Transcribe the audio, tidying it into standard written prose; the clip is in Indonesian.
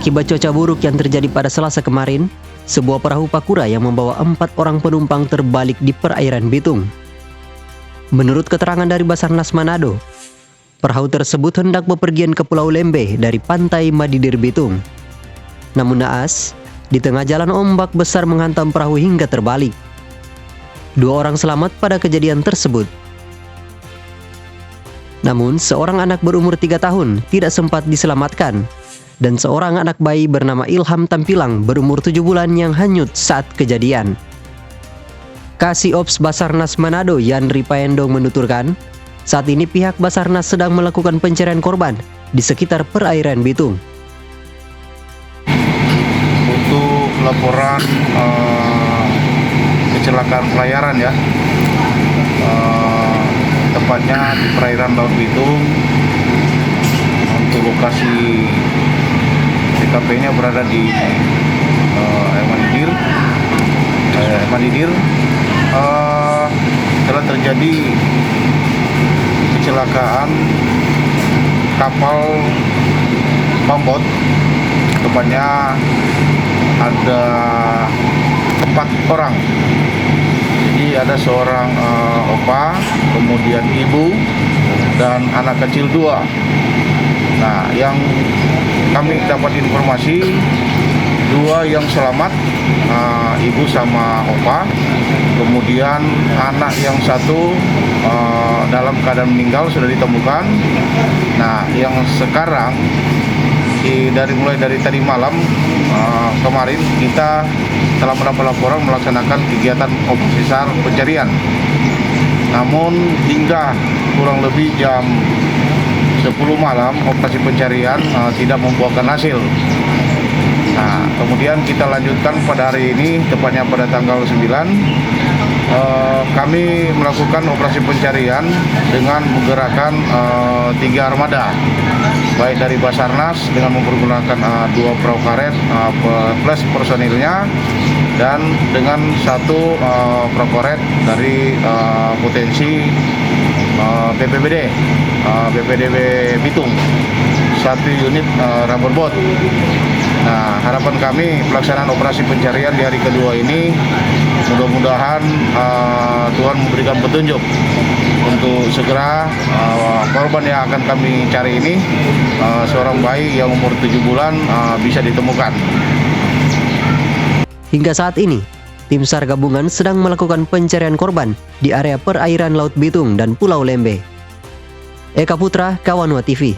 Akibat cuaca buruk yang terjadi pada Selasa kemarin, sebuah perahu Pakura yang membawa 4 orang penumpang terbalik di perairan Bitung. Menurut keterangan dari Basarnas Manado, perahu tersebut hendak bepergian ke Pulau Lembe dari pantai Madidir Bitung. Namun naas, di tengah jalan ombak besar menghantam perahu hingga terbalik. 2 orang selamat pada kejadian tersebut. Namun, seorang anak berumur 3 tahun tidak sempat diselamatkan, dan seorang anak bayi bernama Ilham Tampilang berumur 7 bulan yang hanyut saat kejadian. Kasih Ops Basarnas Manado Yandri Paendong menuturkan, saat ini pihak Basarnas sedang melakukan pencarian korban di sekitar perairan Bitung. Untuk laporan kecelakaan pelayaran ya, tepatnya di perairan Laut Bitung. Untuk lokasi TKP-nya berada di Madidir. Telah terjadi kecelakaan kapal pambot, tepatnya ada 4 orang. Jadi ada seorang opa, kemudian ibu dan anak kecil 2. Nah, yang kami dapat informasi 2 yang selamat, ibu sama opa, kemudian anak yang 1 dalam keadaan meninggal sudah ditemukan. Nah, yang sekarang mulai dari tadi malam kemarin kita telah mendapat laporan melaksanakan kegiatan operasi SAR pencarian. Namun hingga kurang lebih jam 10 malam operasi pencarian tidak membuahkan hasil. Nah, kemudian kita lanjutkan pada hari ini, tepatnya pada tanggal 9, kami melakukan operasi pencarian dengan menggerakkan 3 armada, baik dari Basarnas dengan mempergunakan 2 perahu karet plus personilnya, dan dengan 1 perahu karet dari potensi BPDB Bitung, 1 unit rubber boat. Nah, harapan kami pelaksanaan operasi pencarian di hari kedua ini mudah-mudahan Tuhan memberikan petunjuk untuk segera korban yang akan kami cari ini, seorang bayi yang umur 7 bulan bisa ditemukan. Hingga saat ini, tim SAR gabungan sedang melakukan pencarian korban di area perairan Laut Bitung dan Pulau Lembe. Eka Putra, Kawanua TV.